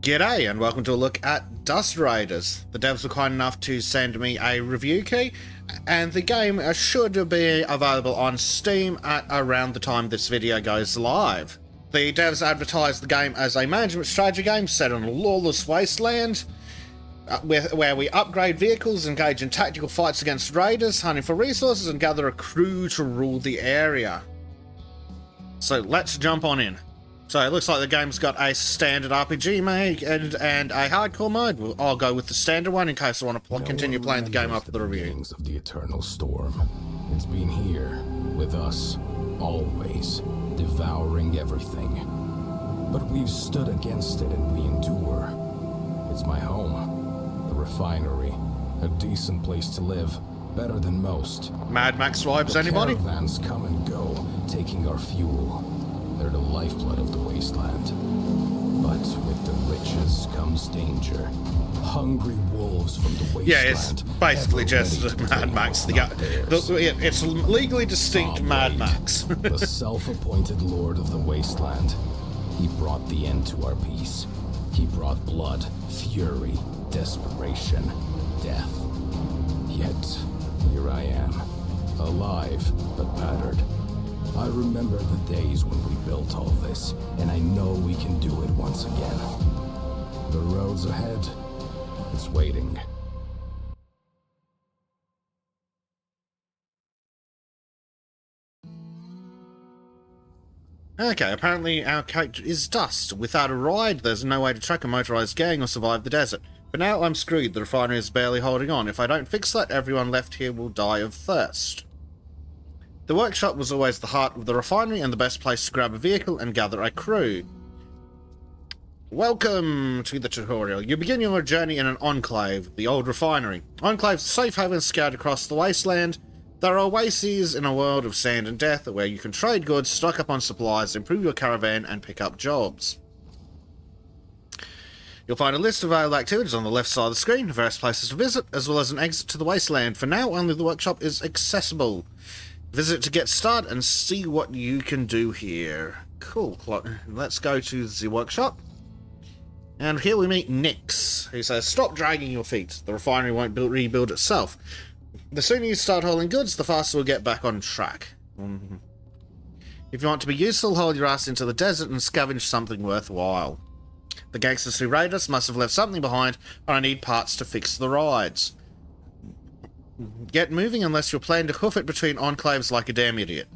G'day and welcome to a look at Dustraiders. The devs were kind enough to send me a review key, and the game should be available on Steam at around the time this video goes live. The devs advertised the game as a management strategy game set on a lawless wasteland, where we upgrade vehicles, engage in tactical fights against raiders, hunting for resources, and gather a crew to rule the area. So let's jump on in. So it looks like the game's got a standard RPG mode and a hardcore mode. I'll go with the standard one in case I want to continue playing the game after the review. Of the eternal storm. It's been here, with us, always, devouring everything. But we've stood against it and we endure. It's my home, the refinery, a decent place to live, better than most. Mad Max vibes, anybody? Caravans come and go, taking our fuel. They're the lifeblood of the wasteland. But with the riches comes danger. Hungry wolves from the wasteland. Yeah, it's basically just Mad Max. It's legally distinct Mad Max. The self-appointed lord of the wasteland. He brought the end to our peace. He brought blood, fury, desperation, death. Yet, here I am, alive but battered. I remember the days when we built all this, and I know we can do it once again. The road's ahead. It's waiting. Okay, apparently our character is Dust. Without a ride, there's no way to track a motorized gang or survive the desert. But now I'm screwed. The refinery is barely holding on. If I don't fix that, everyone left here will die of thirst. The workshop was always the heart of the refinery and the best place to grab a vehicle and gather a crew. Welcome to the tutorial. You begin your journey in an enclave, the old refinery. Enclaves are safe havens scattered across the wasteland. There are oases in a world of sand and death where you can trade goods, stock up on supplies, improve your caravan, and pick up jobs. You'll find a list of available activities on the left side of the screen, various places to visit, as well as an exit to the wasteland. For now, only the workshop is accessible. Visit to get started and see what you can do here. Cool. Let's go to the workshop. And here we meet Nix, who says, "Stop dragging your feet. The refinery won't rebuild itself. The sooner you start hauling goods, the faster we'll get back on track. If you want to be useful, haul your ass into the desert and scavenge something worthwhile. The gangsters who raid us must have left something behind, and I need parts to fix the rides. Get moving unless you're planning to hoof it between enclaves like a damn idiot."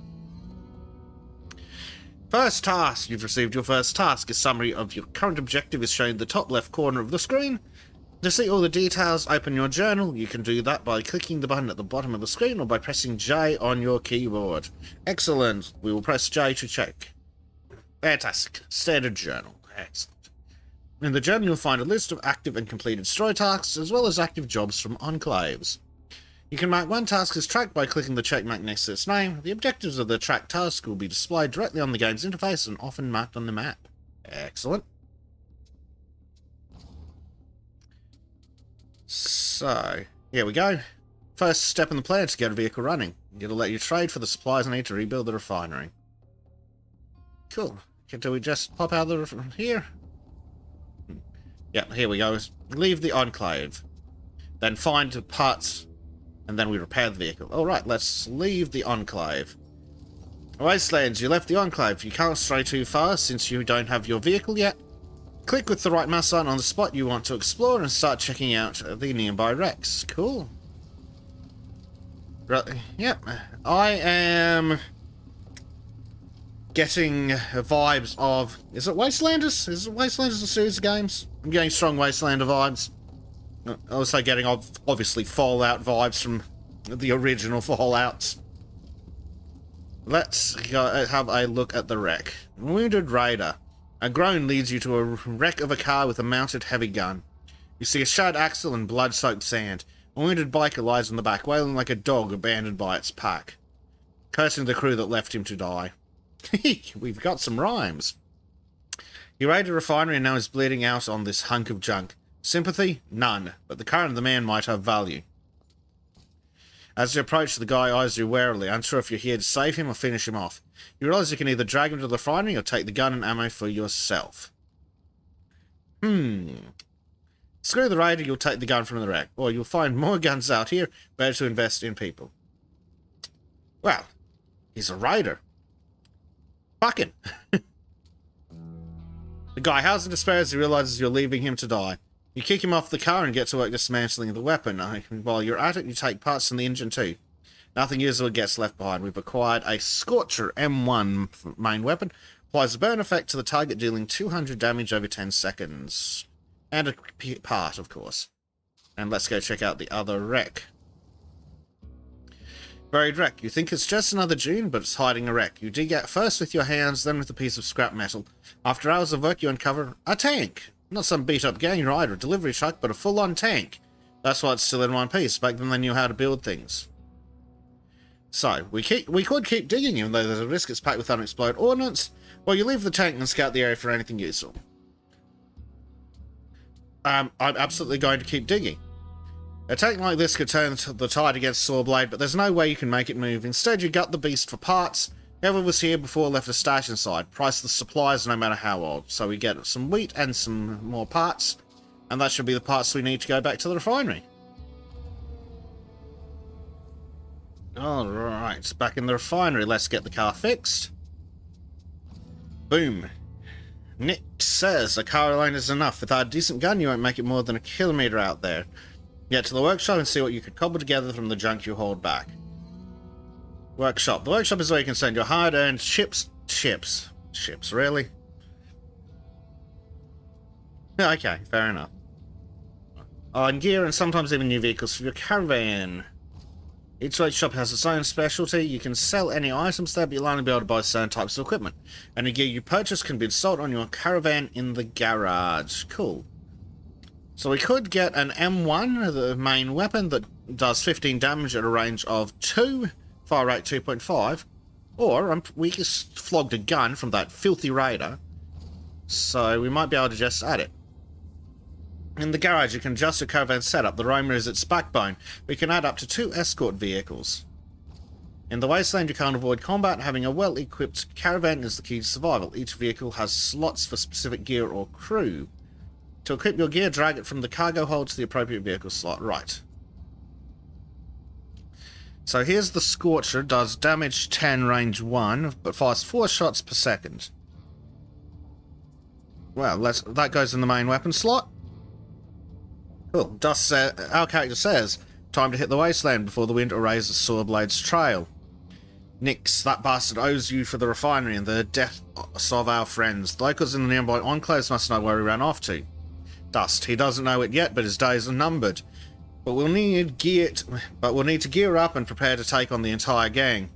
First task. You've received your first task. A summary of your current objective is shown in the top left corner of the screen. To see all the details, open your journal. You can do that by clicking the button at the bottom of the screen or by pressing J on your keyboard. Excellent. We will press J to check. Fantastic. Standard journal. Excellent. In the journal, you'll find a list of active and completed story tasks, as well as active jobs from enclaves. You can mark one task as tracked by clicking the check mark next to its name. The objectives of the tracked task will be displayed directly on the game's interface and often marked on the map. Excellent. So, here we go. First step in the plan is to get a vehicle running. It'll let you trade for the supplies needed to rebuild the refinery. Cool. Do we just pop out of the here? Yeah, here we go. Leave the enclave. Then find parts, and then we repair the vehicle. Alright, let's leave the enclave. Wastelands, you left the enclave. You can't stray too far since you don't have your vehicle yet. Click with the right mouse button on the spot you want to explore and start checking out the nearby wrecks. Cool. Right, yep. I am getting vibes of... Is it Wastelanders? Is it Wastelanders a series of games? I'm getting strong Wastelander vibes. Also getting, obviously, Fallout vibes from the original Fallouts. Let's go have a look at the wreck. Wounded Raider. A groan leads you to a wreck of a car with a mounted heavy gun. You see a shattered axle and blood-soaked sand. A wounded biker lies on the back, wailing like a dog abandoned by its pack, cursing the crew that left him to die. We've got some rhymes. You raided a refinery and now is bleeding out on this hunk of junk. Sympathy? None, but the current of the man might have value. As you approach, the guy eyes you warily, unsure if you're here to save him or finish him off. You realise you can either drag him to the refinery or take the gun and ammo for yourself. Screw the raider, you'll take the gun from the wreck. Or you'll find more guns out here, better to invest in people. Well, he's a raider. Fucking. The guy howls in despair as he realizes you're leaving him to die. You kick him off the car and get to work dismantling the weapon. While you're at it, you take parts from the engine too. Nothing usable gets left behind. We've acquired a Scorcher M1 main weapon. Applies a burn effect to the target, dealing 200 damage over 10 seconds. And a part, of course. And let's go check out the other wreck. Buried wreck. You think it's just another dune, but it's hiding a wreck. You dig out first with your hands, then with a piece of scrap metal. After hours of work, you uncover a tank. Not some beat-up gang ride or delivery truck, but a full-on tank. That's why it's still in one piece. Back then they knew how to build things. So, we could keep digging, even though there's a risk it's packed with unexploded ordnance, or you leave the tank and scout the area for anything useful. I'm absolutely going to keep digging. A tank like this could turn the tide against Sawblade, but there's no way you can make it move. Instead, you gut the beast for parts. Whoever was here before left a stash inside. Price the supplies no matter how old. So we get some wheat and some more parts, and that should be the parts we need to go back to the refinery. Alright, back in the refinery, let's get the car fixed. Boom. Nick says a car alone is enough. Without a decent gun, you won't make it more than a kilometre out there. Get to the workshop and see what you could cobble together from the junk you hold back. Workshop. The workshop is where you can send your hard-earned chips, really? Okay, fair enough. And gear and sometimes even new vehicles for your caravan. Each workshop has its own specialty. You can sell any items there, but you'll only be able to buy certain types of equipment. Any gear you purchase can be sold on your caravan in the garage. Cool. So we could get an M1, the main weapon, that does 15 damage at a range of 2, fire rate 2.5, or we just flogged a gun from that filthy raider, so we might be able to just add it. In the garage, you can adjust your caravan setup. The Roamer is its backbone. We can add up to 2 escort vehicles. In the Wasteland, you can't avoid combat. Having a well-equipped caravan is the key to survival. Each vehicle has slots for specific gear or crew. To equip your gear, drag it from the cargo hold to the appropriate vehicle slot. Right. So here's the Scorcher. Does damage 10, range 1, but fires 4 shots per second. Well, that goes in the main weapon slot. Cool. Our character says, time to hit the wasteland before the wind erases Sawblade's trail. Nix, that bastard owes you for the refinery and the death of our friends. The locals in the nearby enclaves must know where he ran off to. Dust. He doesn't know it yet, but his days are numbered. But we'll need to gear up and prepare to take on the entire gang.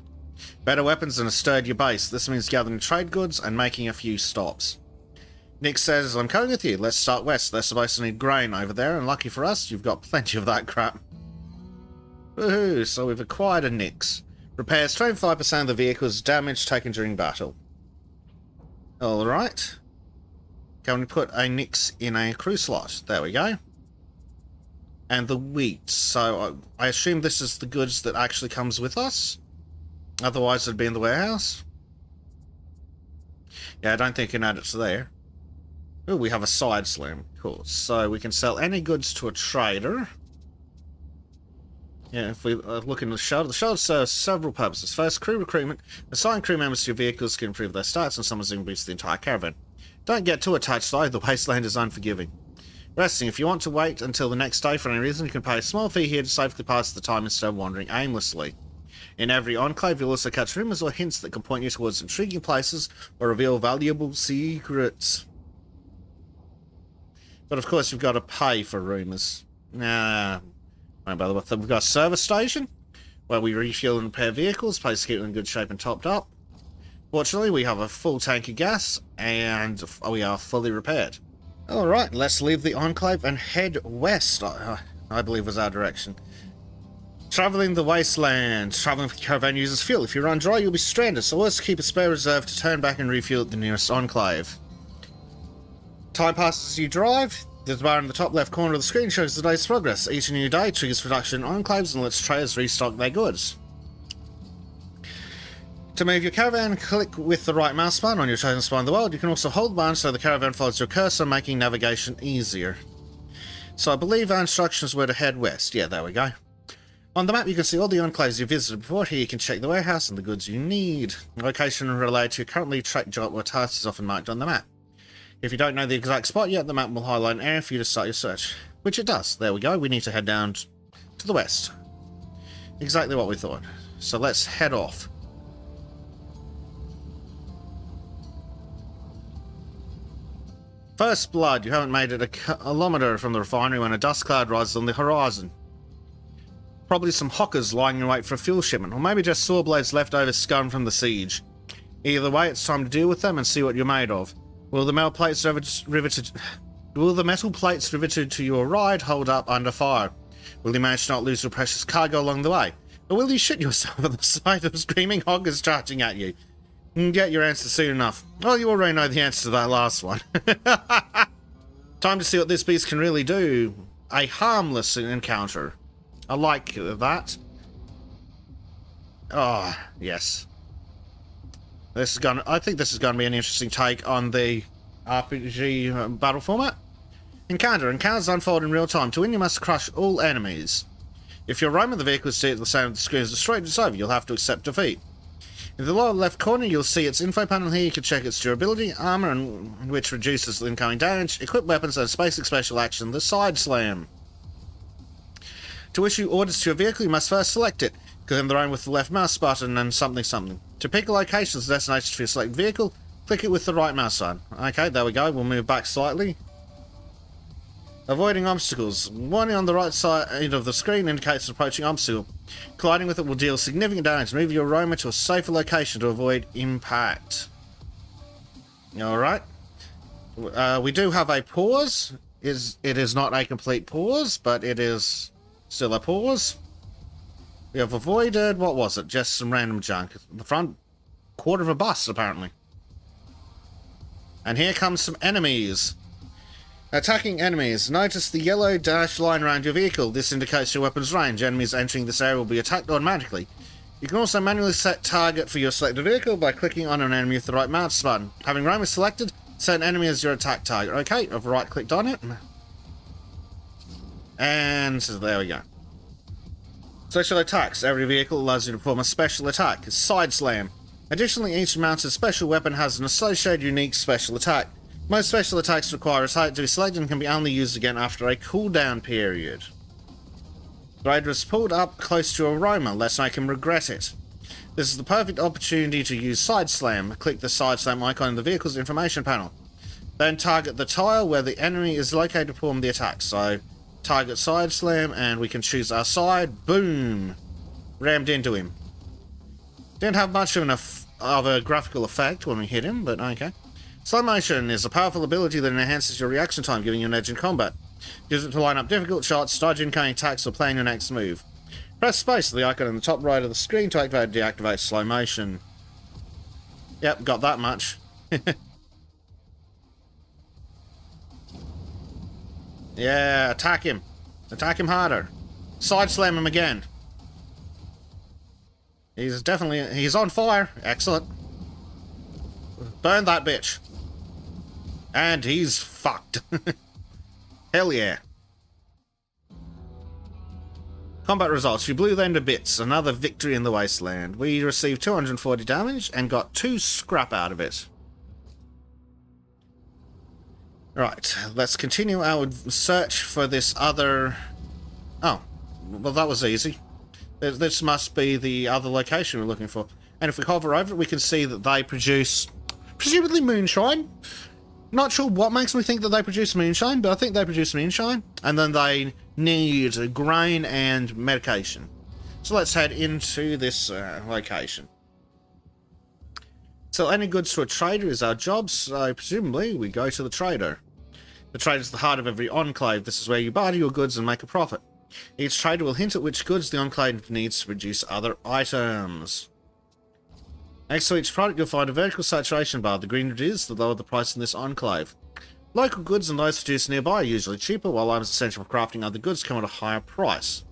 Better weapons and a sturdier base. This means gathering trade goods and making a few stops. Nick says, I'm coming with you. Let's start west. They're supposed to need grain over there, and lucky for us, you've got plenty of that crap. Woohoo! So we've acquired a Nix. Repairs 25% of the vehicle's damage taken during battle. Alright. Can we put a Nix in a crew slot? There we go. And the wheat. So I assume this is the goods that actually comes with us? Otherwise it'd be in the warehouse? Yeah, I don't think you can add it to there. Ooh, we have a side slam. Cool. So we can sell any goods to a trader. Yeah, if we look in the shelter serves several purposes. First, crew recruitment. Assign crew members to your vehicles can improve their stats, and sometimes even boost the entire caravan. Don't get too attached though, the wasteland is unforgiving. Resting. If you want to wait until the next day for any reason, you can pay a small fee here to safely pass the time instead of wandering aimlessly. In every enclave, you'll also catch rumors or hints that can point you towards intriguing places or reveal valuable secrets. But of course, you've got to pay for rumors. Nah, don't bother with them. We've got a service station where we refuel and repair vehicles, place to keep them in good shape and topped up. Fortunately, we have a full tank of gas, and we are fully repaired. Alright, let's leave the enclave and head west, I believe was our direction. Travelling the wasteland. Travelling with caravan uses fuel. If you run dry, you'll be stranded, so always keep a spare reserve to turn back and refuel at the nearest enclave. Time passes as you drive. The bar in the top left corner of the screen shows the day's progress. Each new day triggers production in enclaves and lets traders restock their goods. To move your caravan, click with the right mouse button on your chosen spot in the world. You can also hold button so the caravan follows your cursor, making navigation easier. So I believe our instructions were to head west. Yeah, there we go. On the map, you can see all the enclaves you visited before. Here you can check the warehouse and the goods you need. Location related to your currently tracked job or task is often marked on the map. If you don't know the exact spot yet, the map will highlight an area for you to start your search. Which it does. There we go. We need to head down to the west. Exactly what we thought. So let's head off. First blood. You haven't made it a kilometre from the refinery when a dust cloud rises on the horizon. Probably some hockers lying in wait for a fuel shipment, or maybe just saw blades left over scum from the siege. Either way, it's time to deal with them and see what you're made of. Will the metal plates riveted to your ride hold up under fire? Will you manage to not lose your precious cargo along the way? Or will you shit yourself at the sight of screaming hoggers charging at you? Get your answer soon enough. Well, you already know the answer to that last one. Time to see what this beast can really do. A harmless encounter. I like that. Oh, yes. I think this is gonna be an interesting take on the RPG battle format. Encounter. Encounters unfold in real time. To win, you must crush all enemies. If you're roaming the vehicle see at the same the screen as destroyed, it's over. You'll have to accept defeat. In the lower left corner, you'll see its info panel here. You can check its durability, armor, which reduces incoming damage, equipped weapons, and basic special action, the side slam. To issue orders to your vehicle, you must first select it. Click the roam with the left mouse button and something something. To pick a location as a destination for your selected vehicle, click it with the right mouse button. Okay, there we go. We'll move back slightly. Avoiding obstacles. Warning on the right side of the screen indicates an approaching obstacle. Colliding with it will deal significant damage. Move your roamer to a safer location to avoid impact. Alright. We do have a pause. It is not a complete pause, but it is still a pause. We have avoided, what was it? Just some random junk. The front quarter of a bus, apparently. And here comes some enemies. Attacking enemies. Notice the yellow dashed line around your vehicle. This indicates your weapon's range. Enemies entering this area will be attacked automatically. You can also manually set target for your selected vehicle by clicking on an enemy with the right mouse button. Having roamer selected, set an enemy as your attack target. Okay, I've right-clicked on it. And there we go. Special attacks. Every vehicle allows you to perform a special attack. Side slam. Additionally, each mounted special weapon has an associated unique special attack. Most special attacks require a target to be selected and can be only used again after a cooldown period. The raider is pulled up close to a roamer. Let's make him regret it. This is the perfect opportunity to use side slam. Click the side slam icon in the vehicle's information panel. Then target the tile where the enemy is located to perform the attack. So target side slam and we can choose our side. Boom! Rammed into him. Didn't have much of a graphical effect when we hit him, but okay. Slow motion is a powerful ability that enhances your reaction time, giving you an edge in combat. Use it to line up difficult shots, dodge incoming attacks, or plan your next move. Press space, the icon in the top right of the screen, to activate and deactivate slow motion. Yep, got that much. Yeah, attack him. Attack him harder. Side slam him again. He's on fire. Excellent. Burn that bitch. And he's fucked. Hell yeah. Combat results. You blew them to bits. Another victory in the wasteland. We received 240 damage and got 2 scrap out of it. Right, let's continue our search for this other... Oh, well that was easy. This must be the other location we're looking for. And if we hover over it, we can see that they produce, presumably moonshine. Not sure what makes me think that they produce moonshine, but I think they produce moonshine. And then they need grain and medication. So let's head into this location. Sell any goods to a trader is our job, so presumably we go to the trader. The trader is the heart of every enclave. This is where you barter your goods and make a profit. Each trader will hint at which goods the enclave needs to produce other items. Next to each product you'll find a vertical saturation bar. The greener it is, the lower the price in this enclave. Local goods and those produced nearby are usually cheaper, while items essential for crafting other goods come at a higher price.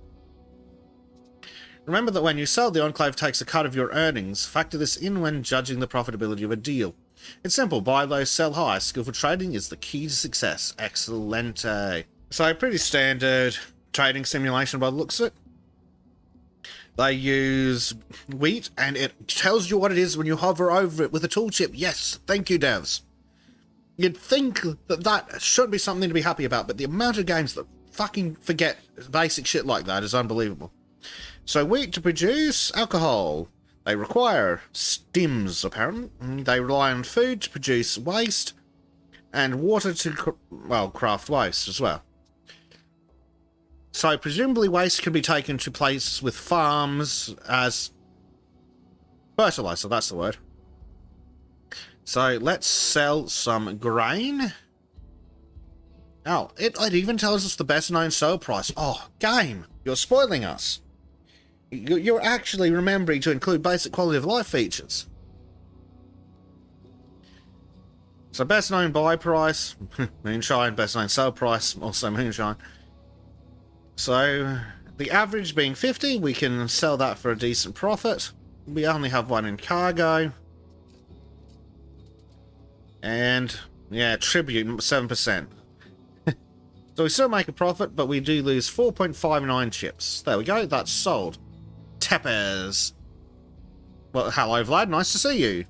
Remember that when you sell, the Enclave takes a cut of your earnings. Factor this in when judging the profitability of a deal. It's simple. Buy low, sell high. Skillful trading is the key to success. Excelente. So, pretty standard trading simulation by the looks of it. They use wheat, and it tells you what it is when you hover over it with a tool chip. Yes, thank you, devs. You'd think that that should be something to be happy about, but the amount of games that fucking forget basic shit like that is unbelievable. So wheat to produce alcohol. They require stems, apparently. They rely on food to produce waste, and water to, craft waste as well. So presumably waste can be taken to places with farms as fertilizer, that's the word. So let's sell some grain. Oh, it even tells us the best known sale price. Oh, game, you're spoiling us. You're actually remembering to include basic quality of life features. So best known buy price, moonshine, best known sell price, also moonshine. So the average being 50, we can sell that for a decent profit. We only have one in cargo. And yeah, tribute 7%. So we still make a profit, but we do lose 4.59 chips. There we go, that's sold. Tepes. Well, hello Vlad, nice to see you.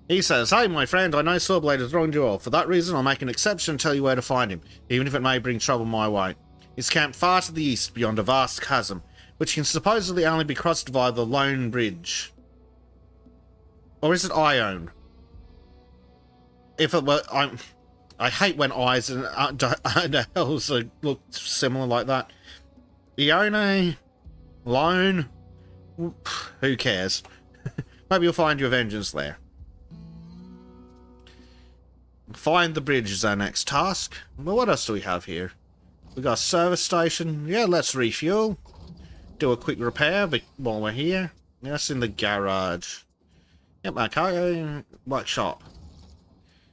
He says, hey my friend, I know Sawblade has wronged you all. For that reason, I'll make an exception and tell you where to find him, even if it may bring trouble my way. He's camped far to the east, beyond a vast chasm, which can supposedly only be crossed via the Lone Bridge. Or is it Ione? If it were, I hate when eyes and L's look similar like that. Ione? Lone? Who cares? Maybe you'll find your vengeance there. Find the bridge is our next task. Well, what else do we have here? We got a service station. Yeah, let's refuel. Do a quick repair while we're here. That's in the garage. Yep, okay. Workshop.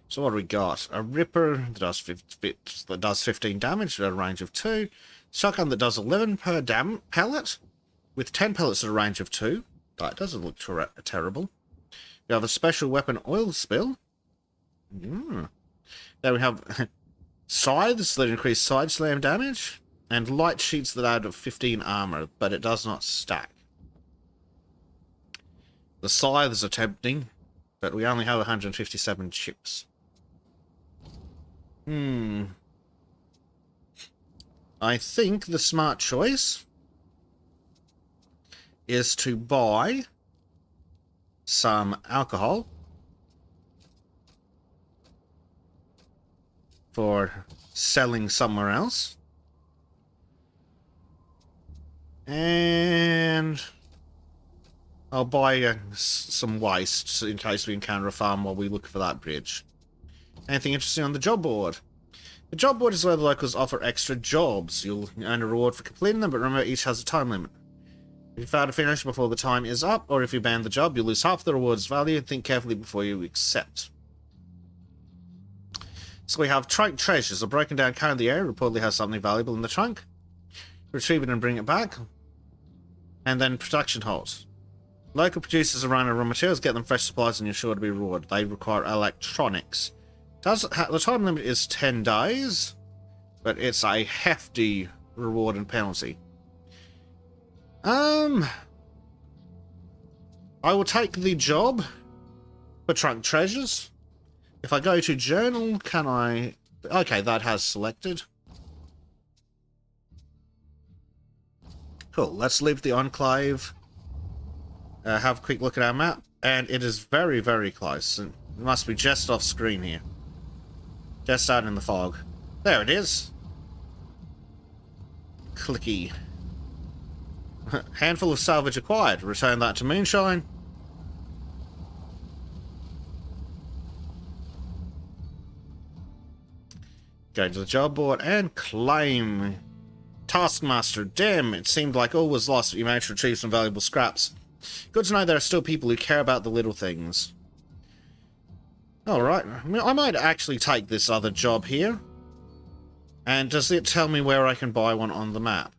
So what do we got? A Ripper that does 15 damage at a range of 2. Shotgun that does 11 per pellet, with 10 pellets at a range of 2. That doesn't look terrible. We have a special weapon oil spill. Then we have scythes that increase side slam damage, and light sheets that add 15 armor, but it does not stack. The scythes are tempting, but we only have 157 chips. I think the smart choice is to buy some alcohol for selling somewhere else. And I'll buy some waste in case we encounter a farm while we look for that bridge. Anything interesting on the job board? The job board is where the locals offer extra jobs. You'll earn a reward for completing them, but remember each has a time limit. If you fail to finish before the time is up, or if you ban the job, you'll lose half the reward's value. Think carefully before you accept. So we have trunk treasures. A broken down car in the area reportedly has something valuable in the trunk. Retrieve it and bring it back. And then production halts. Local producers around raw materials, get them fresh supplies and you're sure to be rewarded. They require electronics. The time limit is 10 days, but it's a hefty reward and penalty. I will take the job for trunk treasures. If I go to journal, can I... Okay, that has selected. Cool, let's leave the Enclave. Have a quick look at our map. And it is very, very close. It must be just off screen here. Just out in the fog. There it is. Clicky. Handful of salvage acquired. Return that to Moonshine. Go to the job board and claim. Taskmaster. Damn, it seemed like all was lost, but you managed to retrieve some valuable scraps. Good to know there are still people who care about the little things. Alright, I might actually take this other job here. And does it tell me where I can buy one on the map?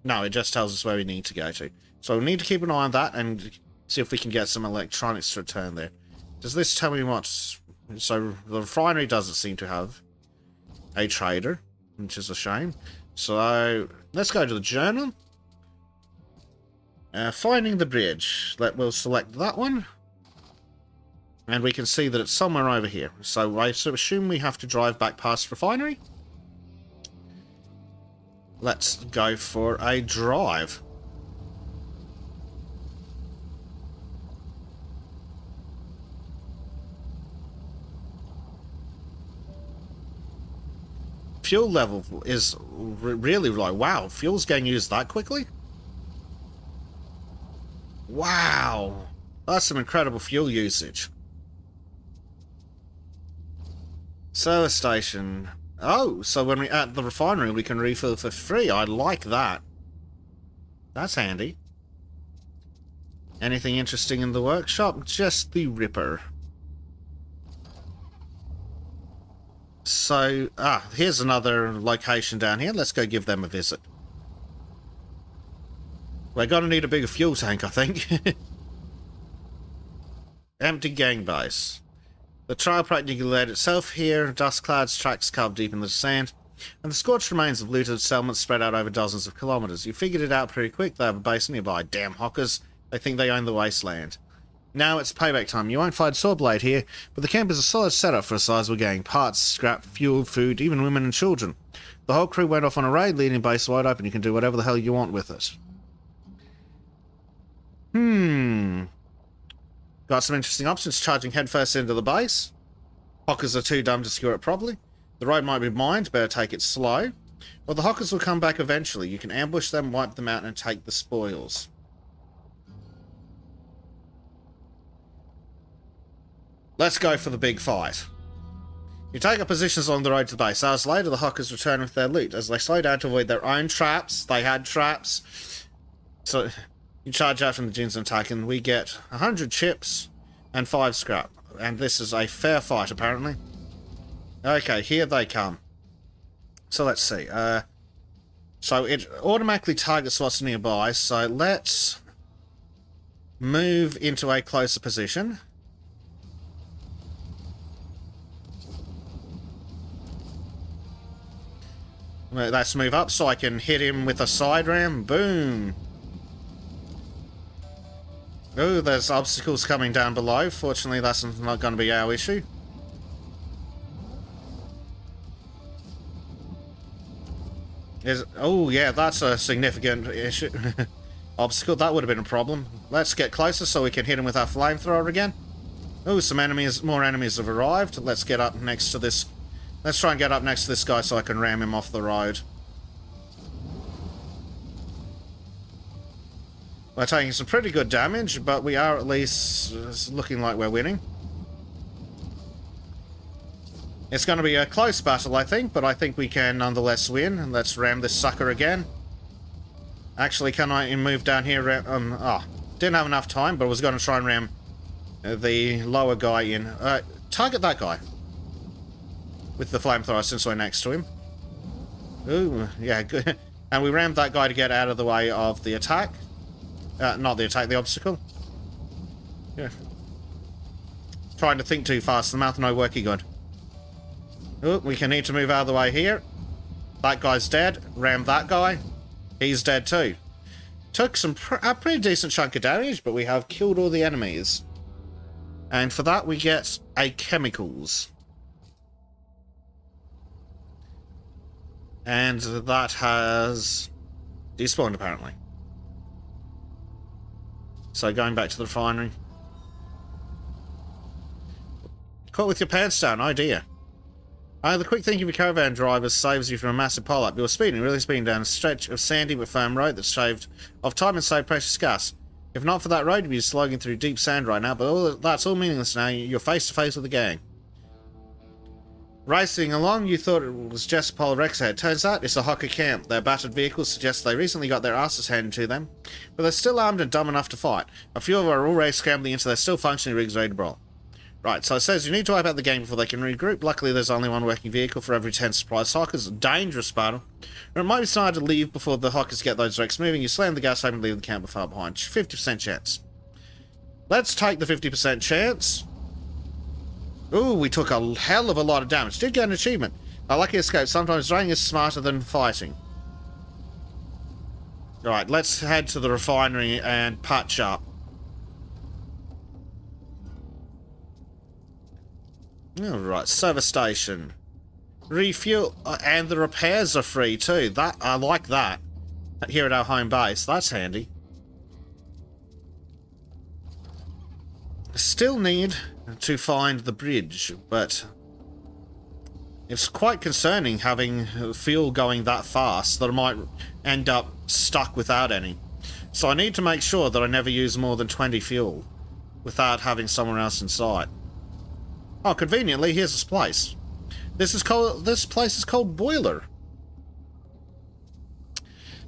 No, it just tells us where we need to go to. So we need to keep an eye on that and see if we can get some electronics to return there. Does this tell me what... So the refinery doesn't seem to have a trader, which is a shame. So let's go to the journal. Finding the bridge. We'll select that one. And we can see that it's somewhere over here. So I assume we have to drive back past refinery. Let's go for a drive. Fuel level is really like, wow, fuel's getting used that quickly? Wow, that's some incredible fuel usage. Service station. Oh, so when we're at the refinery we can refill for free. I like that. That's handy. Anything interesting in the workshop? Just the Ripper. So, here's another location down here. Let's go give them a visit. We're going to need a bigger fuel tank, I think. Empty gang base. The trial practically led itself here. Dust clouds, tracks carved deep in the sand, and the scorched remains of looted settlements spread out over dozens of kilometers. You figured it out pretty quick. They have a base nearby. Damn hockers. They think they own the wasteland. Now it's payback time. You won't find Sawblade here, but the camp is a solid setup for a sizable gang. Parts, scrap, fuel, food, even women and children. The whole crew went off on a raid, leaving base wide open. You can do whatever the hell you want with it. Got some interesting options. Charging headfirst into the base. Hockers are too dumb to secure it properly. The road might be mined, better take it slow. Or the hockers will come back eventually. You can ambush them, wipe them out, and take the spoils. Let's go for the big fight. You take up positions along the road to the base. Hours later, the hockers return with their loot. As they slow down to avoid their own traps, they had traps. So you charge out from the Jins and attack, and we get 100 chips and 5 scrap. And this is a fair fight, apparently. Okay, here they come. So let's see. So it automatically targets what's nearby. So let's move into a closer position. Let's move up so I can hit him with a side ram. Boom. Oh, there's obstacles coming down below. Fortunately, that's not going to be our issue. Oh, yeah, that's a significant issue. Obstacle, that would have been a problem. Let's get closer so we can hit him with our flamethrower again. Oh, some enemies, more enemies have arrived. Let's get up next to this. Let's try and get up next to this guy so I can ram him off the road. We're taking some pretty good damage, but we are at least looking like we're winning. It's going to be a close battle, I think, but I think we can nonetheless win. And let's ram this sucker again. Actually, can I move down here? Didn't have enough time, but I was going to try and ram the lower guy in. Target that guy with the flamethrower since we're next to him. Ooh, yeah, good. And we rammed that guy to get out of the way of the attack. Not the attack, the obstacle. Yeah. Trying to think too fast. The mouth no working good. Ooh, we can need to move out of the way here. That guy's dead. Rammed that guy. He's dead too. Took a pretty decent chunk of damage, but we have killed all the enemies. And for that we get a chemicals. And that has despawned, apparently. So going back to the refinery. Caught with your pants down, oh dear. The quick thinking of your caravan driver saves you from a massive pile-up. You're really speeding down a stretch of sandy but firm road that's shaved off time and saved precious gas. If not for that road, you'd be slogging through deep sand right now, but that's all meaningless now. You're face to face with the gang. Racing along, you thought it was just Polar Rex ahead. Turns out it's a Hocker camp. Their battered vehicles suggest they recently got their asses handed to them, but they're still armed and dumb enough to fight. A few of them are already scrambling into their still functioning rigs ready to brawl. Right, so it says you need to wipe out the gang before they can regroup. Luckily, there's only one working vehicle for every 10 surprise hockers. A dangerous battle. Or it might be smart to leave before the hockers get those wrecks moving. You slam the gas home and leave the camper far behind. 50% chance. Let's take the 50% chance. Ooh, we took a hell of a lot of damage. Did get an achievement. A lucky escape. Sometimes running is smarter than fighting. Alright, let's head to the refinery and patch up. Alright, service station. Refuel, and the repairs are free too. That I like that. Here at our home base, that's handy. Still need to find the bridge, but it's quite concerning having fuel going that fast that I might end up stuck without any. So I need to make sure that I never use more than 20 fuel without having someone else in sight. Oh, conveniently, here's this place. This place is called Boiler.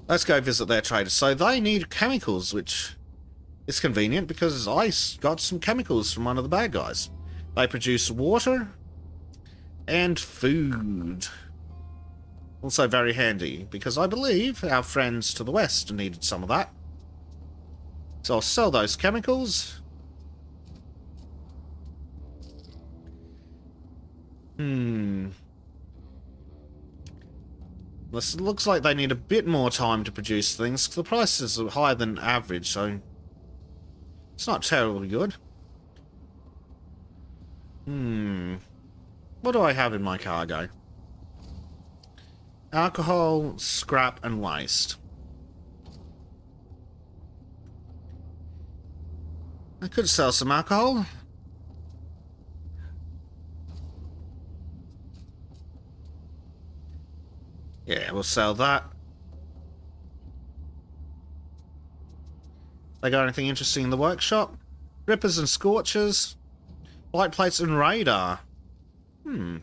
Let's go visit their traders. So they need chemicals, which is convenient because I got some chemicals from one of the bad guys. They produce water and food. Also very handy because I believe our friends to the west needed some of that. So I'll sell those chemicals. This looks like they need a bit more time to produce things. The prices are higher than average, so it's not terribly good. What do I have in my cargo? Alcohol, scrap, and waste. I could sell some alcohol. Yeah, we'll sell that. They got anything interesting in the workshop? Rippers and scorchers. Light plates and radar. The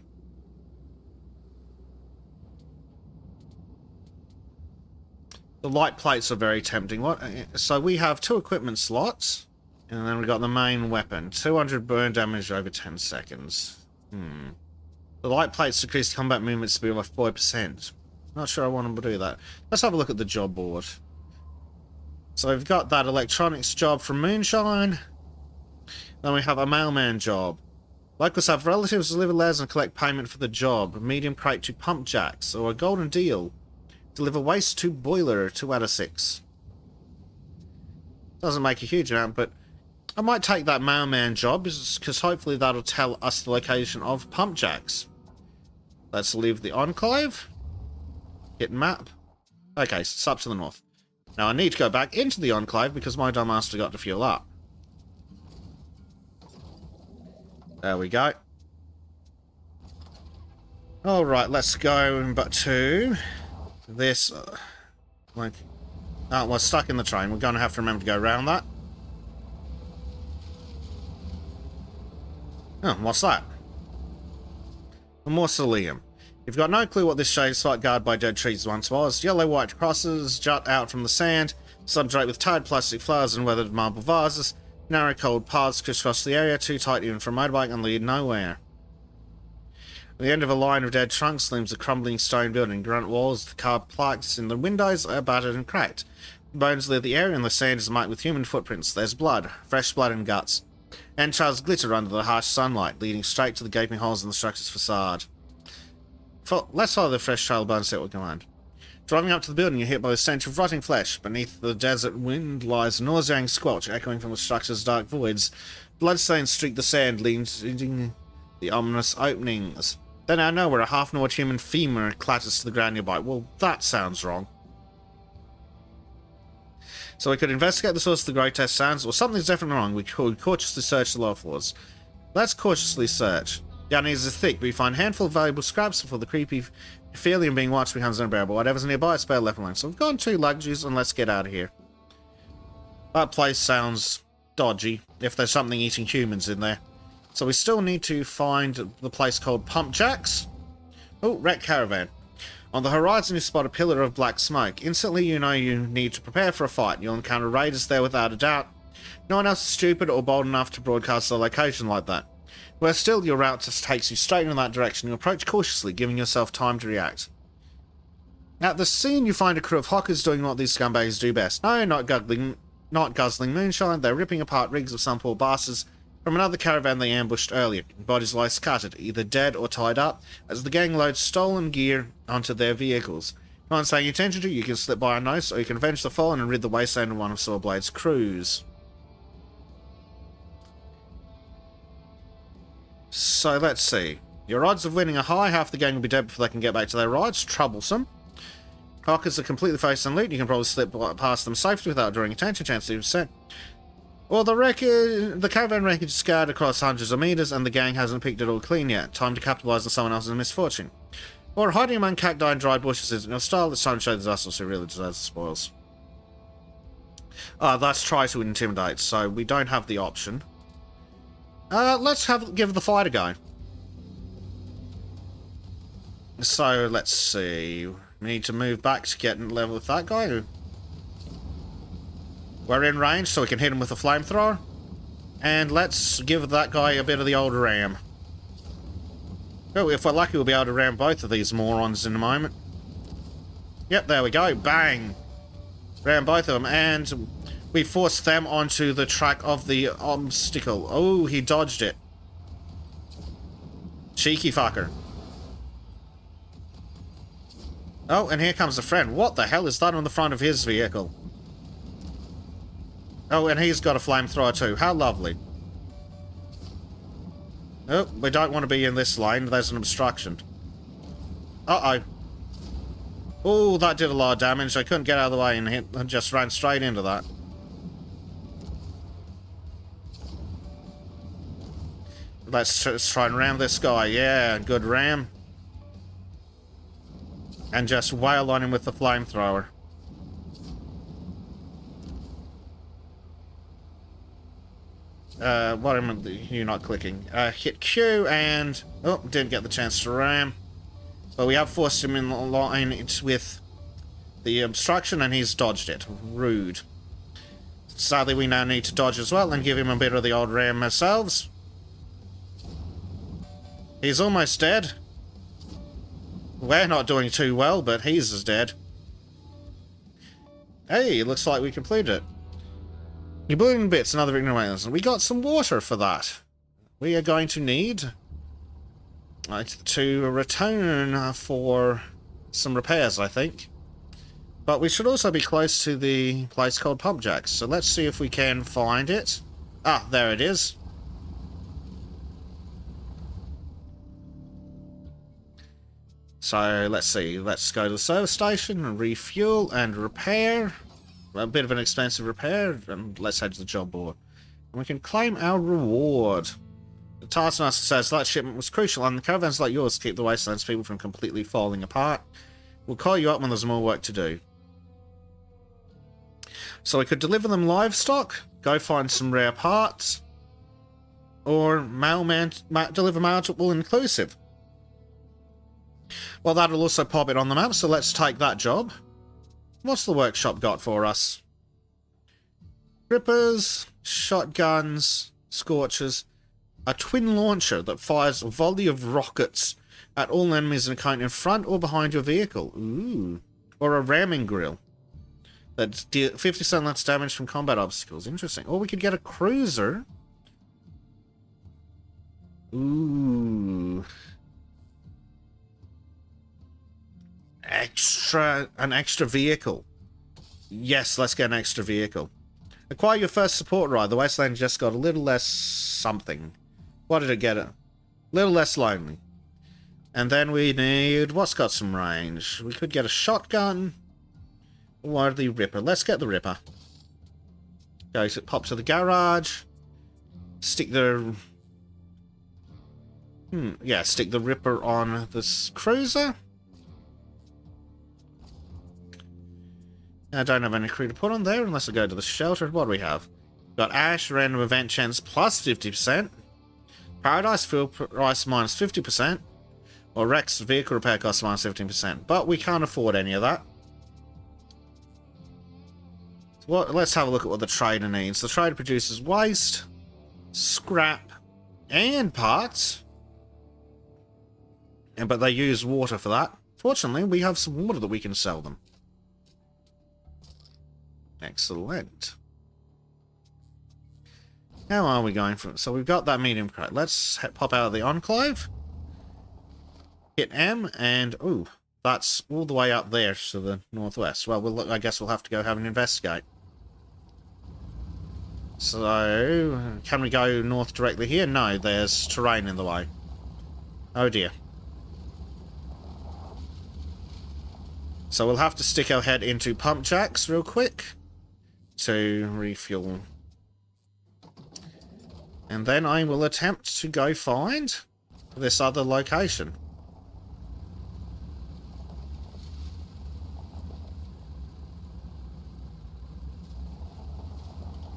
light plates are very tempting. What? So we have 2 equipment slots. And then we got the main weapon. 200 burn damage over 10 seconds. The light plates decrease combat movement speed by 4%. Not sure I want to do that. Let's have a look at the job board. So we've got that electronics job from Moonshine. Then we have a mailman job. Locals have relatives deliver letters and collect payment for the job. A medium crate to pump jacks, or a golden deal. Deliver waste to boiler, 2 out of 6. Doesn't make a huge amount, but I might take that mailman job because hopefully that'll tell us the location of pump jacks. Let's leave the enclave. Hit map. Okay, so it's up to the north. Now I need to go back into the enclave because my dumbass forgot to fuel up. There we go. Alright, let's go but to this. Oh, we're stuck in the train. We're going to have to remember to go around that. Oh, what's that? A mausoleum. You've got no clue what this shade site guarded by dead trees once was. Yellow-white crosses jut out from the sand, subdraped with tied plastic flowers and weathered marble vases. Narrow cold paths crisscross the area, too tight even for a motorbike and lead nowhere. At the end of a line of dead trunks looms a crumbling stone building. Granite walls, the carved plaques in the windows are battered and cracked. The bones litter the area and the sand is marked with human footprints. There's blood, fresh blood and guts. Entrails glitter under the harsh sunlight, leading straight to the gaping holes in the structure's facade. Let's follow the fresh trail bones set with command. Driving up to the building, you're hit by the stench of rotting flesh. Beneath the desert wind lies a nauseating squelch echoing from the structure's dark voids. Bloodstains streak the sand, leading the ominous openings. Then out of nowhere, a half-gnawed human femur clatters to the ground nearby. Well, that sounds wrong. So we could investigate the source of the grotesque sounds, or something's definitely wrong. We could cautiously search the lower floors. Let's cautiously search. The unease is thick, but we find a handful of valuable scraps before the creepy feeling of being watched becomes unbearable. Whatever's nearby is better left alone. So we've gone 2 luxuries, and let's get out of here. That place sounds dodgy, if there's something eating humans in there. So we still need to find the place called Pump Jacks. Oh, wrecked caravan. On the horizon you spot a pillar of black smoke. Instantly you know you need to prepare for a fight. You'll encounter raiders there without a doubt. No one else is stupid or bold enough to broadcast their location like that. Where still your route just takes you straight in that direction. You approach cautiously, giving yourself time to react. At the scene, you find a crew of hawkers doing what these scumbags do best. No, not guzzling moonshine. They're ripping apart rigs of some poor bastards from another caravan they ambushed earlier. Bodies lie scattered, either dead or tied up, as the gang loads stolen gear onto their vehicles. If no one's paying attention to you, you can slip by unnoticed, or you can avenge the fallen and rid the wasteland of one of Sawblade's crews. So let's see. Your odds of winning are high. Half the gang will be dead before they can get back to their rides. Troublesome. Hawkers are completely focused on loot. You can probably slip past them safely without drawing attention. Chance of 2%. Well, the caravan wreckage is scattered across hundreds of meters, and the gang hasn't picked it all clean yet. Time to capitalize on someone else's misfortune. Or hiding among cacti and dried bushes isn't your style. It's time to show the Zustles who really deserves the spoils. That's try to intimidate, so we don't have the option. Let's give the fight a go. So, let's see. We need to move back to get in level with that guy. We're in range, so we can hit him with a flamethrower. And let's give that guy a bit of the old ram. Oh, if we're lucky, we'll be able to ram both of these morons in a moment. Yep, there we go. Bang! Ram both of them, and we forced them onto the track of the obstacle. Oh, he dodged it. Cheeky fucker. Oh, and here comes a friend. What the hell is that on the front of his vehicle? Oh, and he's got a flamethrower too. How lovely. Oh, we don't want to be in this lane. There's an obstruction. Uh-oh. Oh, that did a lot of damage. I couldn't get out of the way and just ran straight into that. Let's try and ram this guy. Yeah, good ram. And just wail on him with the flamethrower. What am you not clicking? Hit Q and... Oh, didn't get the chance to ram. But we have forced him in the line with the obstruction and he's dodged it. Rude. Sadly, we now need to dodge as well and give him a bit of the old ram ourselves. He's almost dead. We're not doing too well, but he's dead. Hey, looks like we completed it. You blew in bits, another ignorance. We got some water for that. We are going to need to return for some repairs, I think. But we should also be close to the place called Pump Jacks. So let's see if we can find it. Ah, there it is. So let's see. Let's go to the service station and refuel and repair. A bit of an expensive repair, and let's head to the job board. And we can claim our reward. The taskmaster says that shipment was crucial, and the caravans like yours keep the wastelands people from completely falling apart. We'll call you up when there's more work to do. So we could deliver them livestock, go find some rare parts, or deliver mail to all-inclusive. Well, that'll also pop it on the map, so let's take that job. What's the workshop got for us? Rippers, shotguns, scorchers, a twin launcher that fires a volley of rockets at all enemies in a cone in front or behind your vehicle. Ooh. Or a ramming grill that deals 50% less damage from combat obstacles. Interesting. Or we could get a cruiser. Ooh. An extra vehicle. Yes, let's get an extra vehicle. Acquire your first support ride. The wasteland just got a little less something. What did it get? A little less lonely. And then we need... What's got some range? We could get a shotgun. Or the Ripper. Let's get the Ripper. Go to pop to the garage. Stick the... yeah, stick the Ripper on this cruiser. I don't have any crew to put on there unless I go to the shelter. What do we have? Got Ash, random event chance plus 50%. Paradise, fuel price minus 50%. Or Rex, vehicle repair cost minus 15%. But we can't afford any of that. Let's have a look at what the trader needs. The trader produces waste, scrap, and parts. But they use water for that. Fortunately, we have some water that we can sell them. Excellent. How are we going from? So we've got that medium crate. Let's pop out of the enclave. Hit M, and ooh, that's all the way up there to the northwest. Well, I guess we'll have to go have an investigate. So, can we go north directly here? No, there's terrain in the way. Oh dear. So we'll have to stick our head into pump jacks real quick to refuel. And then I will attempt to go find this other location.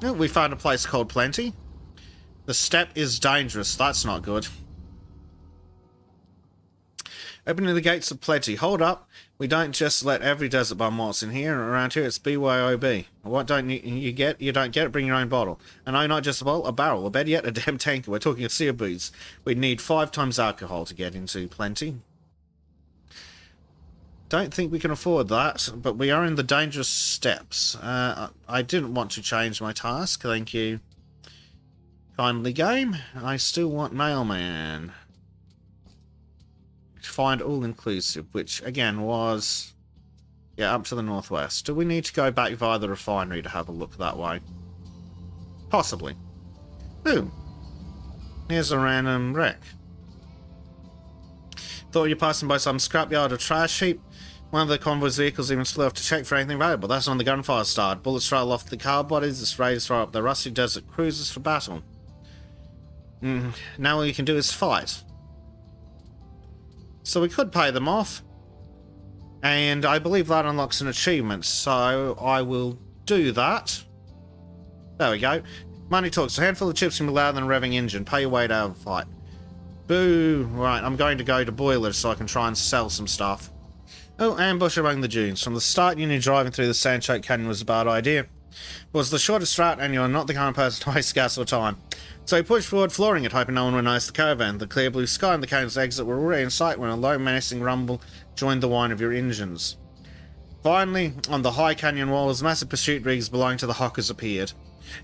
Oh, we found a place called Plenty. The step is dangerous. That's not good. Opening the gates of Plenty. Hold up. We don't just let every desert bum waltz in here. Around here, it's BYOB. What don't you get? You don't get it. Bring your own bottle. And no, not just a bottle, a barrel. Or better yet, a damn tanker. We're talking a sea of booze. We'd need 5 times alcohol to get into Plenty. Don't think we can afford that, but we are in the dangerous steps. I didn't want to change my task. Thank you. Kindly game. I still want mailman. Find all-inclusive, which, again, was... yeah, up to the northwest. Do we need to go back via the refinery to have a look that way? Possibly. Boom. Here's a random wreck. Thought you were passing by some scrapyard or trash heap. One of the convoy's vehicles even flew off to check for anything valuable. That's when the gunfire started. Bullets trail off the car bodies. The raiders throw up their rusty desert cruisers for battle. Now all you can do is fight. So we could pay them off. And I believe that unlocks an achievement. So I will do that. There we go. Money talks. A handful of chips can be louder than a revving engine. Pay your way to have a fight. Boo. Right, I'm going to go to Boilers so I can try and sell some stuff. Oh, ambush among the dunes. From the start, you knew driving through the sand-choked canyon was a bad idea. It was the shortest route, and you're not the kind of person to waste gas or time. So he pushed forward, flooring it, hoping no one would notice the caravan. The clear blue sky and the canyon's exit were already in sight when a low, menacing rumble joined the whine of your engines. Finally, on the high canyon walls, massive pursuit rigs belonging to the Hockers appeared.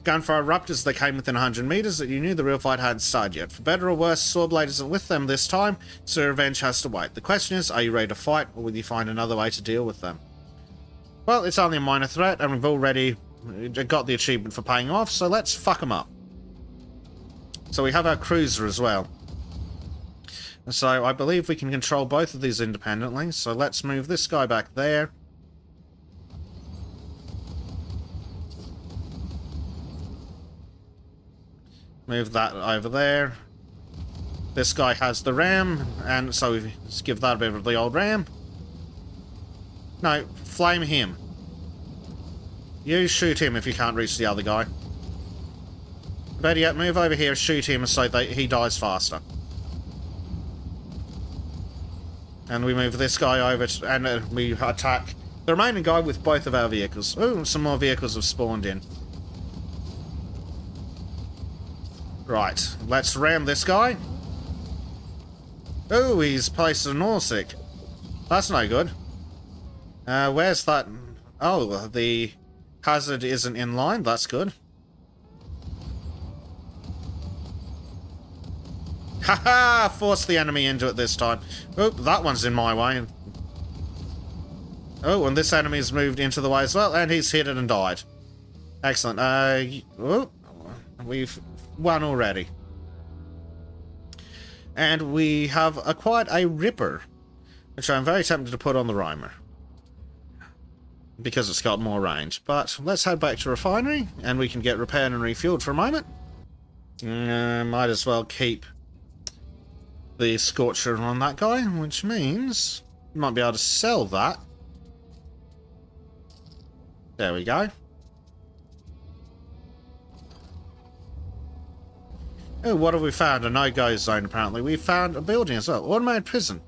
Gunfire erupted as they came within 100 meters, that you knew the real fight hadn't started yet. For better or worse, Sawblade isn't with them this time, so revenge has to wait. The question is, are you ready to fight, or will you find another way to deal with them? Well, it's only a minor threat, and we've already got the achievement for paying off, so let's fuck them up. So we have our cruiser as well. So I believe we can control both of these independently, so let's move this guy back there. Move that over there. This guy has the ram, and so we just give that a bit of the old ram. No, flame him. You shoot him if you can't reach the other guy. Better yet, move over here, shoot him so that he dies faster. And we move this guy over, and we attack the remaining guy with both of our vehicles. Ooh, some more vehicles have spawned in. Right, let's ram this guy. Oh, he's placed an Orsic. That's no good. Where's that? Oh, the hazard isn't in line. That's good. Haha! Force the enemy into it this time. Oh, that one's in my way. Oh, and this enemy's moved into the way as well, and he's hit it and died. Excellent. Oh, we've won already. And we have acquired a Ripper, which I'm very tempted to put on the Rhymer, because it's got more range. But let's head back to Refinery, and we can get repaired and refueled for a moment. Might as well keep the Scorcher on that guy, which means we might be able to sell that. There we go. Oh, what have we found? A no-go zone, apparently. We found a building as well. Automated prison.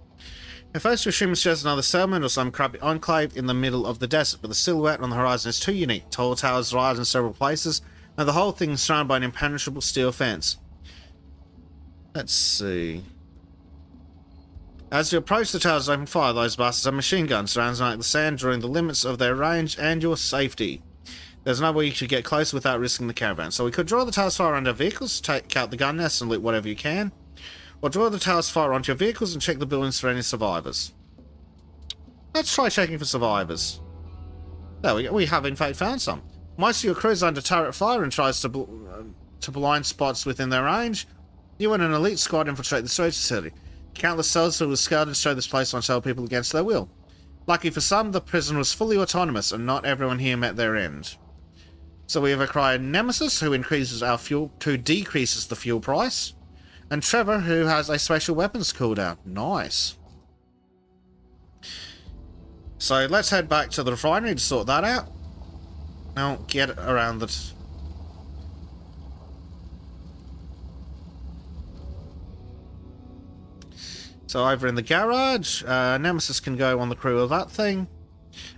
At first, we assume it's just another settlement or some crappy enclave in the middle of the desert, but the silhouette on the horizon is too unique. Tall towers rise in several places, and the whole thing is surrounded by an impenetrable steel fence. Let's see. As you approach the towers, open fire. Those bastards have machine guns surrounding like the sand during the limits of their range and your safety. There's no way you should get close without risking the caravan. So we could draw the towers fire onto our vehicles, take out the gun nests and loot whatever you can. Or draw the towers fire onto your vehicles and check the buildings for any survivors. Let's try checking for survivors. There we go. We have in fact found some. Most of your crew is under turret fire and tries to blind spots within their range. You and an elite squad infiltrate the storage facility. Countless cells filled with skeletons show this place once held people against their will. Lucky for some, the prison was fully autonomous and not everyone here met their end. So we have acquired Nemesis, who decreases the fuel price, and Trevor, who has a special weapons cooldown. Nice. So let's head back to the refinery to sort that out. Now get around the... So over in the garage, Nemesis can go on the crew of that thing.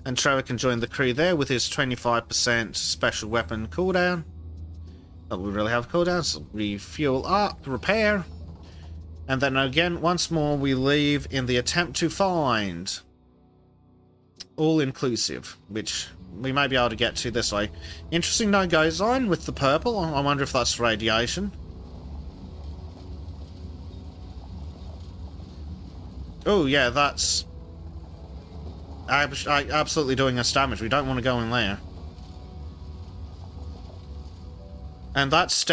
And Trevor can join the crew there with his 25% special weapon cooldown. Oh, we really have cooldowns. So refuel up, repair. And then again, once more, we leave in the attempt to find all-inclusive, which we may be able to get to this way. Interesting no-go zone with the purple. I wonder if that's radiation. Oh, yeah, that's absolutely doing us damage. We don't want to go in there. And that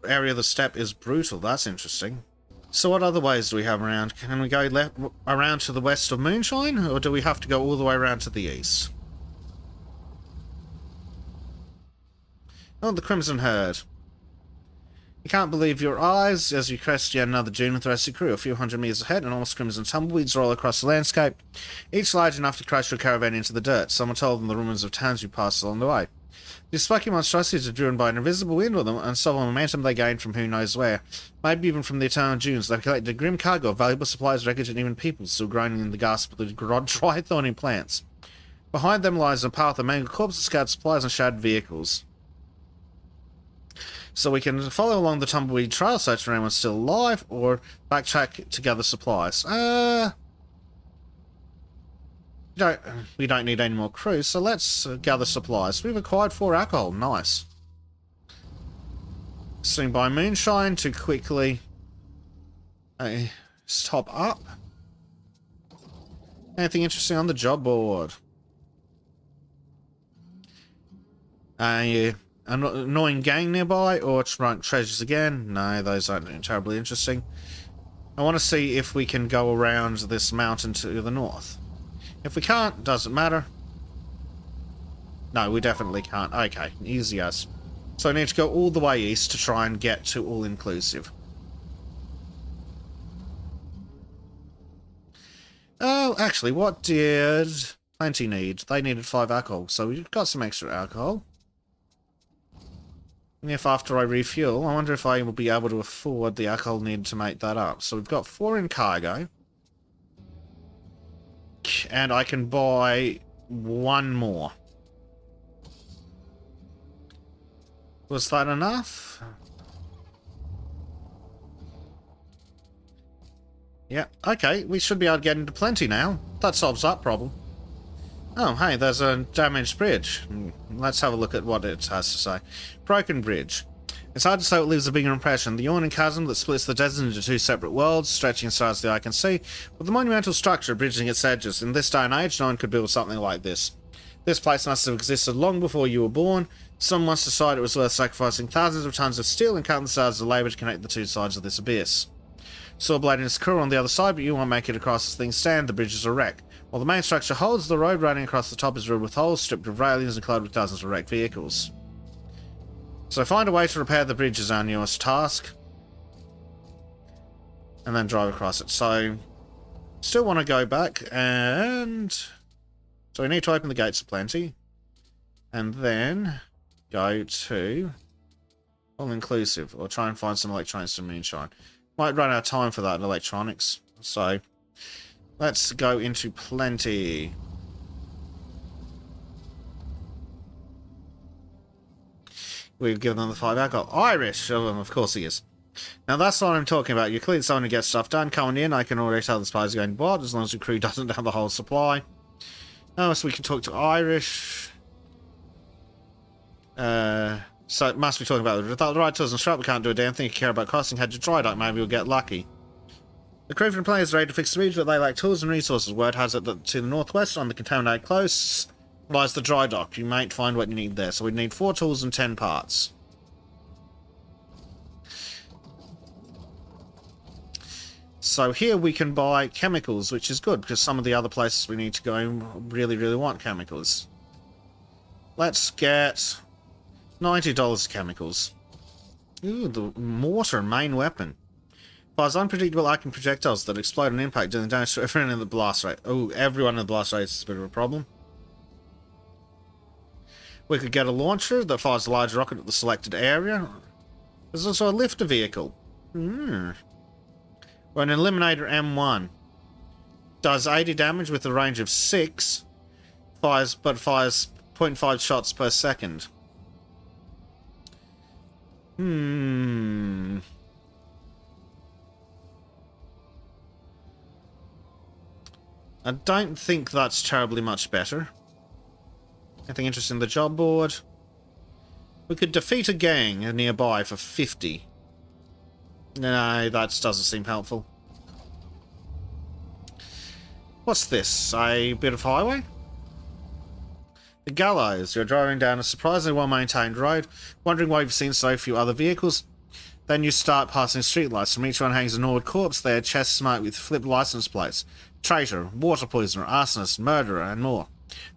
area of the step is brutal. That's interesting. So what other ways do we have around? Can we go around to the west of Moonshine, or do we have to go all the way around to the east? Oh, the Crimson Herd. You can't believe your eyes as you crest yet another dune with the rest of your crew. A few hundred meters ahead, enormous crimson tumbleweeds roll across the landscape, each large enough to crush your caravan into the dirt. Someone told them the ruins of towns you passed along the way. These spiky monstrosities are driven by an invisible wind with them, and so the momentum they gained from who knows where. Maybe even from the eternal dunes. They've collected a grim cargo of valuable supplies, wreckage, and even people still groaning in the gasp of the dry, thorny plants. Behind them lies a path of mangled corpses, scattered supplies, and shattered vehicles. So we can follow along the tumbleweed trail, search for anyone still alive, or backtrack to gather supplies. We don't need any more crews, so let's gather supplies. We've acquired 4 alcohol. Nice. Swing by Moonshine to quickly stop up. Anything interesting on the job board? An annoying gang nearby, or trunk treasures again? No, those aren't terribly interesting. I want to see if we can go around this mountain to the north. If we can't, doesn't matter. No, we definitely can't. Okay, easy as. So I need to go all the way east to try and get to all-inclusive. Oh, actually, what did Plenty need? They needed 5 alcohol, so we've got some extra alcohol. And if after I refuel, I wonder if I will be able to afford the alcohol needed to make that up. So we've got 4 in cargo. And I can buy 1 more. Was that enough? Yeah, okay, we should be able to get into Plenty now. That solves that problem. Oh, hey, there's a damaged bridge. Let's have a look at what it has to say. Broken bridge. It's hard to say what leaves a bigger impression. The yawning chasm that splits the desert into 2 separate worlds, stretching as far as the eye can see, with the monumental structure bridging its edges. In this day and age, no one could build something like this. This place must have existed long before you were born. Someone must decide it was worth sacrificing thousands of tons of steel and countless hours of labour to connect the 2 sides of this abyss. Sawblade and his crew on the other side, but you won't make it across as things stand. The bridge is a wreck. While the main structure holds, the road running across the top is riddled with holes, stripped of railings, and cluttered with dozens of wrecked vehicles. So find a way to repair the bridge is our newest task. And then drive across it. So, still want to go back, and... So we need to open the gates of Plenty. And then go to all-inclusive, or try and find some electronics from Moonshine. Might run out of time for that in electronics. So, let's go into Plenty. We've given them the 5 alcohol. Irish! Oh, of course he is. Now that's what I'm talking about. You're clearly someone who gets stuff done. Coming in, I can already tell the supplies are going bad as long as the crew doesn't have the whole supply. Oh, so we can talk to Irish. So it must be talking about without the right tools and strap, we can't do a damn thing. If you care about costing, head to dry dock, maybe we'll get lucky. The crew from players are ready to fix the region, but they lack tools and resources. Word has it that to the northwest, on the contaminated close, lies the dry dock. You might find what you need there. So we need 4 tools and 10 parts. So here we can buy chemicals, which is good, because some of the other places we need to go really, really want chemicals. Let's get $90 of chemicals. Ooh, the mortar, main weapon. Fires unpredictable arcing projectiles that explode on impact, doing damage to everyone in the blast rate. Oh, everyone in the blast rate is a bit of a problem. We could get a launcher that fires a large rocket at the selected area. There's also a lifter vehicle. Or an Eliminator M1. Does 80 damage with a range of 6. Fires 0.5 shots per second. I don't think that's terribly much better. Anything interesting in the job board? We could defeat a gang nearby for 50. No, that doesn't seem helpful. What's this? A bit of highway? The gallows. You're driving down a surprisingly well-maintained road, wondering why you've seen so few other vehicles. Then you start passing streetlights. From each one hangs a gnawed corpse, their chests marked with flipped license plates. Traitor, water poisoner, arsonist, murderer, and more.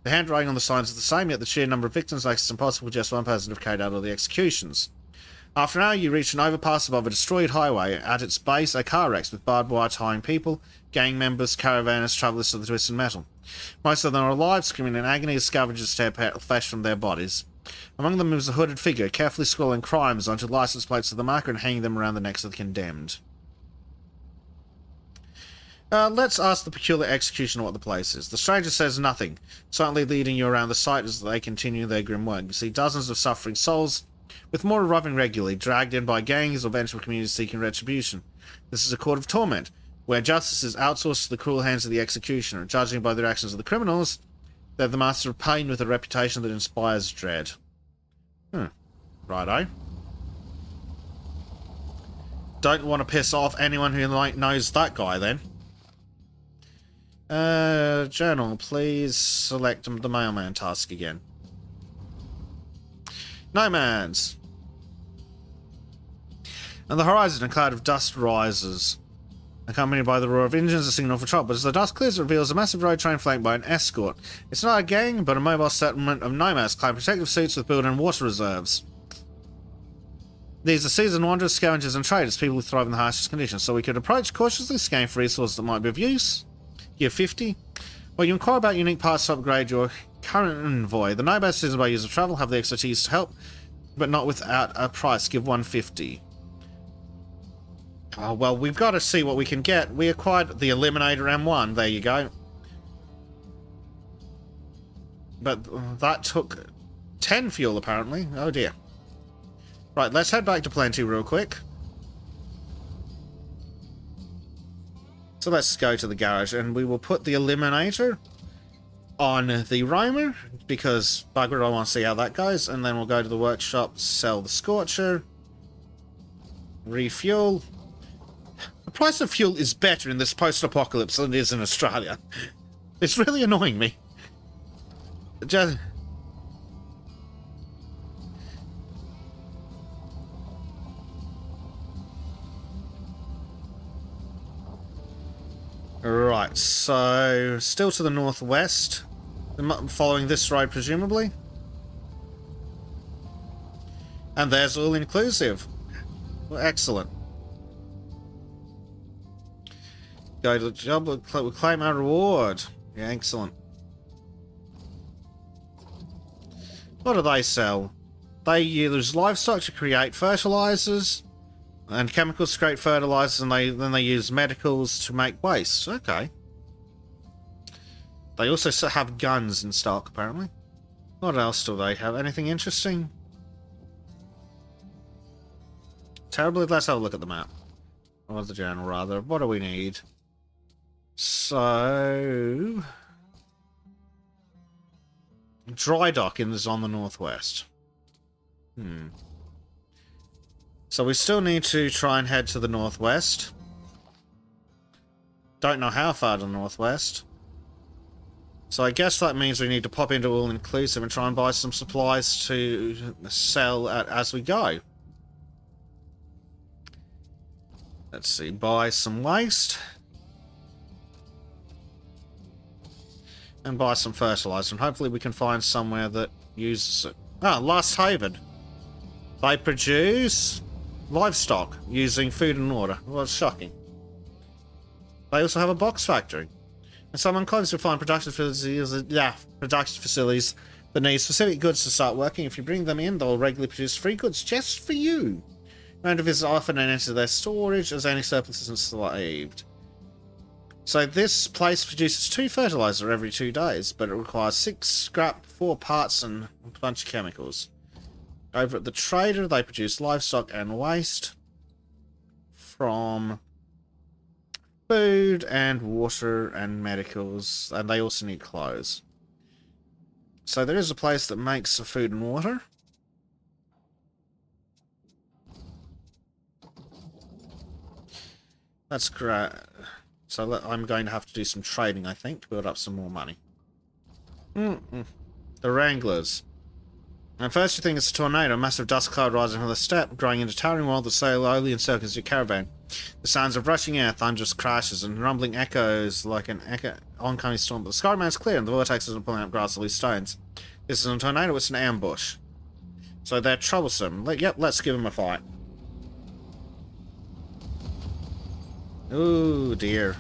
The handwriting on the signs is the same, yet the sheer number of victims makes it impossible for just one person to have carried out all the executions. After an hour, you reach an overpass above a destroyed highway. At its base, a car wrecks with barbed wire tying people, gang members, caravanners, travellers to the twisted metal. Most of them are alive, screaming in agony as scavengers tear flesh from their bodies. Among them is a hooded figure, carefully scrawling crimes onto license plates of the marker and hanging them around the necks of the condemned. Let's ask the peculiar executioner what the place is. The stranger says nothing, silently leading you around the site as they continue their grim work. You see dozens of suffering souls, with more arriving regularly, dragged in by gangs or vengeful communities seeking retribution. This is a court of torment, where justice is outsourced to the cruel hands of the executioner. Judging by the actions of the criminals, they're the master of pain with a reputation that inspires dread. Righto. Don't want to piss off anyone who knows that guy, then. Journal, please select the mailman task again. Nomads. On the horizon, a cloud of dust rises, accompanied by the roar of engines, a signal for trouble. But as the dust clears, it reveals a massive road train flanked by an escort. It's not a gang, but a mobile settlement of nomads clad protective suits with built-in water reserves. These are seasoned wanderers, scavengers, and traders, people who thrive in the harshest conditions. So we could approach cautiously, scan for resources that might be of use. Give 50. Or you inquire about unique parts to upgrade your current envoy. The nomads, seasoned by years of travel, have the expertise to help, but not without a price. Give 150. Oh, well, we've got to see what we can get. We acquired the Eliminator M1. There you go. But that took 10 fuel, apparently. Oh, dear. Right, let's head back to Plenty real quick. So let's go to the garage, and we will put the Eliminator on the Roamer, because bugger it, I want to see how that goes. And then we'll go to the workshop, sell the Scorcher, refuel. The price of fuel is better in this post-apocalypse than it is in Australia. It's really annoying me. Just... Right, so still to the northwest, following this road presumably. And there's all inclusive. Well, excellent. Go to the job, we'll claim our reward. Yeah, excellent. What do they sell? They use livestock to create fertilizers and chemicals to create fertilizers, and then they use medicals to make waste. Okay. They also have guns in stock, apparently. What else do they have? Anything interesting? terribly. Let's have a look at the map. Or the general, rather. What do we need? So... dry docking is on the northwest. So we still need to try and head to the northwest. Don't know how far to the northwest. So I guess that means we need to pop into All Inclusive and try and buy some supplies to sell as we go. Let's see, buy some waste. And buy some fertilizer, and hopefully we can find somewhere that uses it. Ah, Last Haven. They produce livestock using food and water. Well, it's shocking. They also have a box factory. And some enclaves will find production facilities that need specific goods to start working. If you bring them in, they'll regularly produce free goods just for you. Remember to visit often and enter their storage as any surplus is enslaved. So this place produces 2 fertilizer every 2 days, but it requires 6 scrap, 4 parts, and a bunch of chemicals. Over at the trader, they produce livestock and waste from food and water and medicals, and they also need clothes. So there is a place that makes food and water. That's great. So I'm going to have to do some trading, I think, to build up some more money. The Wranglers. And first you think it's a tornado, a massive dust cloud rising from the steppe, growing into towering wall that sail slowly and circles your caravan. The sounds of rushing air, thunderous crashes, and rumbling echoes like an oncoming storm. But the sky remains clear, and the vortex isn't pulling up grass or loose stones. This isn't a tornado, it's an ambush. So they're troublesome. Yep, let's give them a fight. Ooh, dear.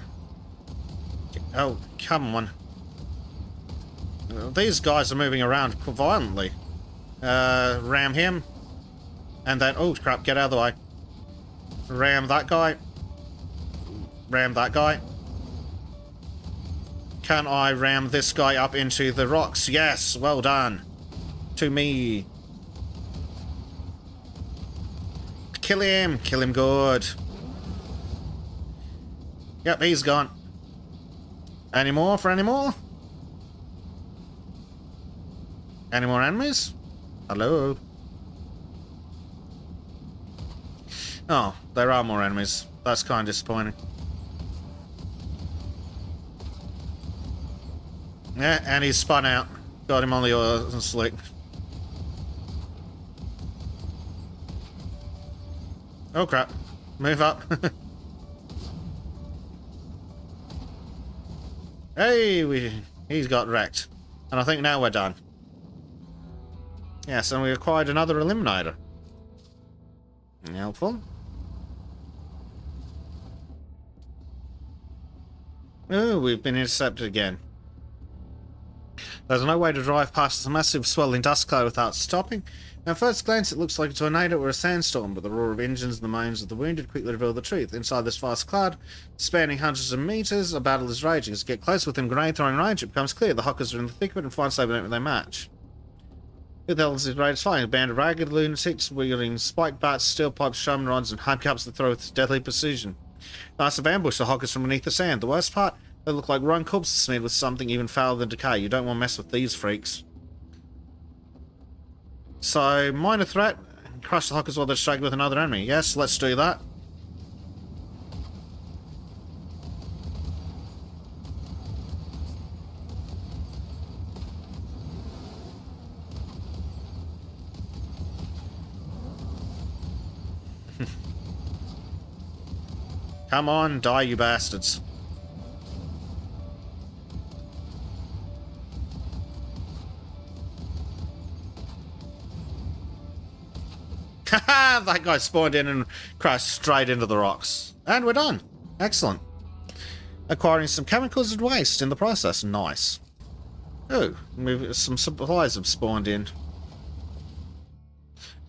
Oh, come on. These guys are moving around violently. Ram him. And then... oh, crap, get out of the way. Ram that guy. Ram that guy. Can I ram this guy up into the rocks? Yes, well done. To me. Kill him. Kill him good. Yep, he's gone. Any more for any more? Any more enemies? Hello? Oh, there are more enemies. That's kind of disappointing. Yeah, and he's spun out. Got him on the oil slick. Oh crap. Move up. Hey, he's got wrecked. And I think now we're done. Yes, and we acquired another eliminator. Helpful. Oh, we've been intercepted again. There's no way to drive past the massive swirling dust cloud without stopping. At first glance, it looks like a tornado or a sandstorm, but the roar of engines and the moans of the wounded quickly reveal the truth. Inside this vast cloud, spanning hundreds of meters, a battle is raging. As you get close within grenade-throwing range, it becomes clear the Hockers are in the thick of it and find stable with their match. Who the hell is this raiders fighting? A band of ragged lunatics wielding spike bats, steel pipes, shaman rods, and handcuffs that throw with deadly precision. Nice of ambush the Hockers from beneath the sand. The worst part? They look like roan corpses smeared with something even fouler than decay. You don't want to mess with these freaks. So, minor threat. Crush the Hockers while they're distracted with another enemy. Yes, let's do that. Come on, die, you bastards. Haha, that guy spawned in and crashed straight into the rocks. And we're done. Excellent. Acquiring some chemicals and waste in the process. Nice. Oh, some supplies have spawned in.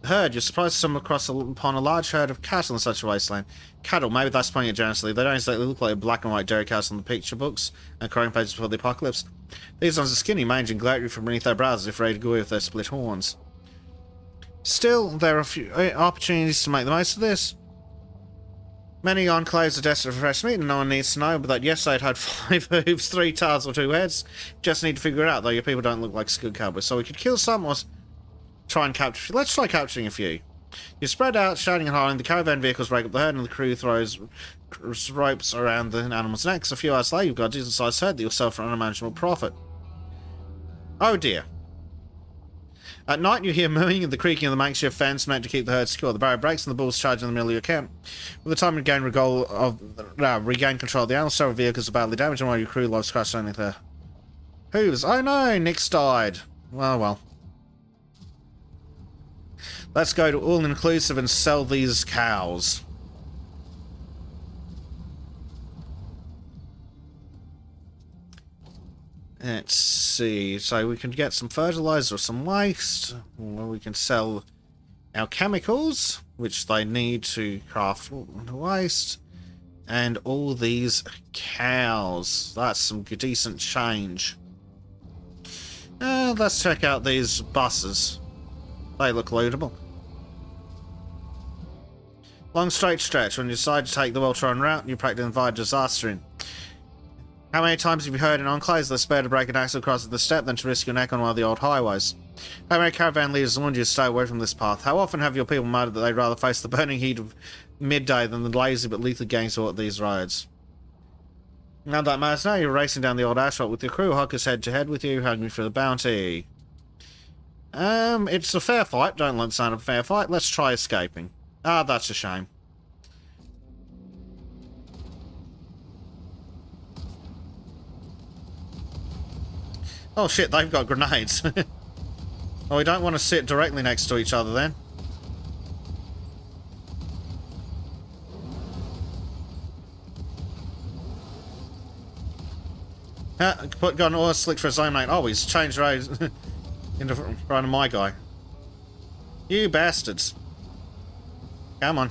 Herd, you're surprised to stumble upon a large herd of cattle in such a wasteland. Cattle, maybe that's putting it generously. They don't exactly look like black and white dairy cows on the picture books and crying pages before the apocalypse. These ones are skinny, mange and glary from beneath their brows as if ready to go with their split horns. Still, there are a few opportunities to make the most of this. Many enclaves are desperate for fresh meat, and no one needs to know but that yesterday it had 5 hooves, 3 tails, or 2 heads. Just need to figure it out, though your people don't look like good cowboys. So we could kill some or try and capture. Let's try capturing a few. You spread out, shouting and hollering. The caravan vehicles break up the herd, and the crew throws ropes around the animals' necks. A few hours later, you've got a decent-sized herd that you'll sell for an unimaginable profit. Oh dear. At night, you hear mooing and the creaking of the makeshift fence meant to keep the herd secure. The barrier breaks and the bulls charge in the middle of your camp. By the time you regain control of the animals, several vehicles are badly damaged, and while your crew lives crashed underneath their hooves. Oh no, Nick's died. Well. Let's go to all-inclusive and sell these cows. Let's see. So we can get some fertilizer or some waste. Or we can sell our chemicals, which they need to craft waste. And all these cows. That's some decent change. Let's check out these buses. They look lootable. Long straight stretch. When you decide to take the well-trodden route, you practically invite disaster in. How many times have you heard in enclaves they're spared to break an axle across the steppe than to risk your neck on one of the old highways? How many caravan leaders warned you to stay away from this path? How often have your people muttered that they'd rather face the burning heat of midday than the lazy but lethal gangs who walk these roads? Now that matters now, you're racing down the old asphalt with your crew. Huckers head to head with you, hungry for the bounty. It's a fair fight. Don't like the sound of a fair fight. Let's try escaping. Ah, that's a shame. Oh shit, they've got grenades. Oh, we don't want to sit directly next to each other then. Got an oil slick for his own mate. Oh, he's changed roads into front of my guy. You bastards. Come on.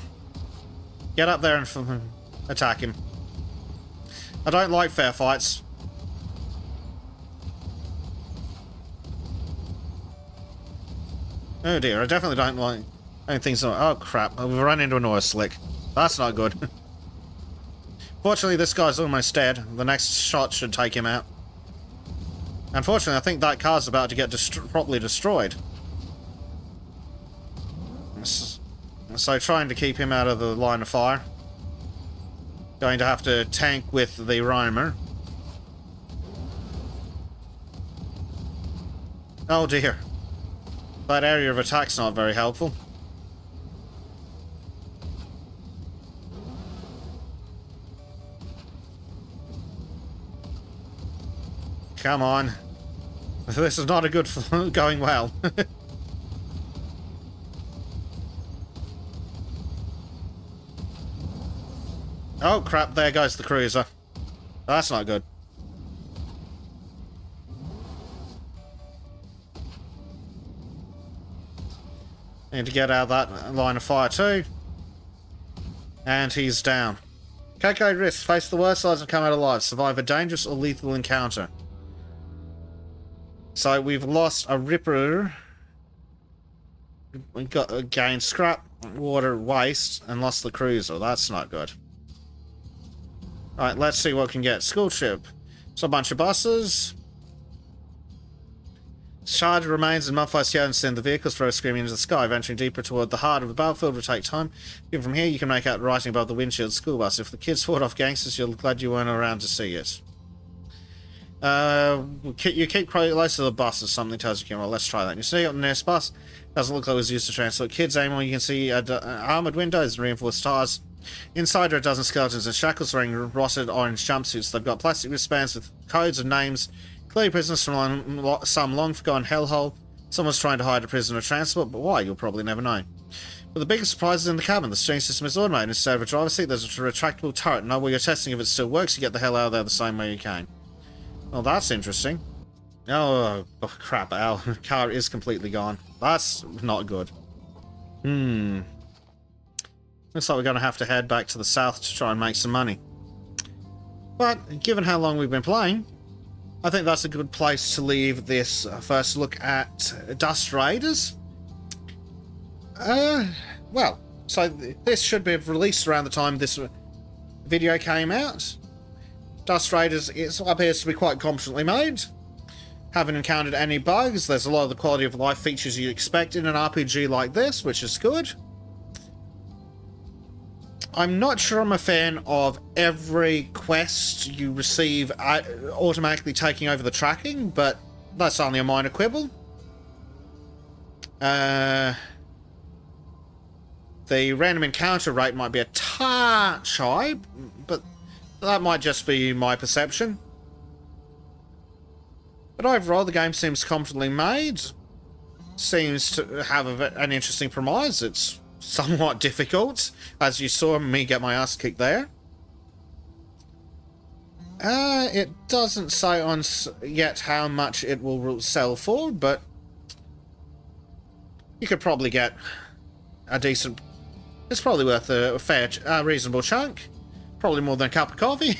Get up there and attack him. I don't like fair fights. Oh dear, I definitely don't think so. Oh crap, we've run into an oil slick. That's not good. Fortunately, this guy's almost dead. The next shot should take him out. Unfortunately, I think that car's about to get properly destroyed. So trying to keep him out of the line of fire. Going to have to tank with the Reimer. Oh dear. That area of attack's not very helpful. Come on. This is not a good going well. Oh crap, there goes the cruiser. That's not good. Need to get out of that line of fire too. And he's down. Calculate risk. Face the worst odds and come out alive. Survive a dangerous or lethal encounter. So we've lost a Ripper. We got gained scrap, water, waste, and lost the cruiser. That's not good. Alright, let's see what we can get. School trip. So a bunch of buses. Charge remains and mudfire scout and send the vehicles throw screaming into the sky. Venturing deeper toward the heart of the battlefield will take time. Even from here, you can make out writing above the windshield school bus. If the kids fought off gangsters, you're glad you weren't around to see it. You keep close to the bus as something tells you, well, let's try that. You see up the nearest bus. Doesn't look like it was used to transport kids anymore. You can see armoured windows and reinforced tires. Inside are a dozen skeletons in shackles wearing rotted orange jumpsuits. They've got plastic wristbands with codes and names. Clearly prisoners from some long-forgotten hellhole. Someone's trying to hide a prisoner transport, but why? You'll probably never know. But the biggest surprise is in the cabin. The steering system is automated. Instead of a driver's seat, there's a retractable turret. Now, while you're testing if it still works, you get the hell out of there the same way you came. Well, that's interesting. Oh crap, our car is completely gone. That's not good. Looks like we're going to have to head back to the south to try and make some money. But, given how long we've been playing, I think that's a good place to leave this first look at Dustraiders. Well, so this should be released around the time this video came out. Dust Raiders appears to be quite competently made. Haven't encountered any bugs. There's a lot of the quality of life features you expect in an RPG like this, which is good. I'm not sure I'm a fan of every quest you receive automatically taking over the tracking, but that's only a minor quibble. The random encounter rate might be a touch high, but that might just be my perception. But overall, the game seems competently made. Seems to have an interesting premise. It's somewhat difficult, as you saw me get my ass kicked there. It doesn't say on yet how much it will sell for, but you could probably get a decent... It's probably worth a fair, reasonable chunk. Probably more than a cup of coffee.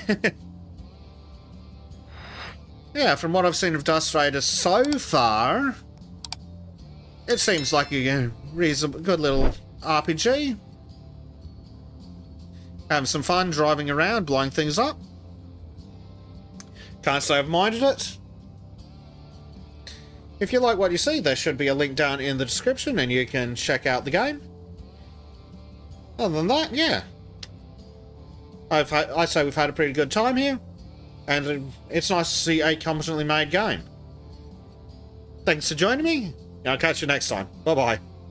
Yeah, from what I've seen of Dust Raiders so far, it seems like a reasonable, good little RPG. Having some fun driving around, blowing things up. Can't say I've minded it. If you like what you see, there should be a link down in the description and you can check out the game. Other than that, yeah. I'd say we've had a pretty good time here. And it's nice to see a competently made game. Thanks for joining me. I'll catch you next time. Bye-bye.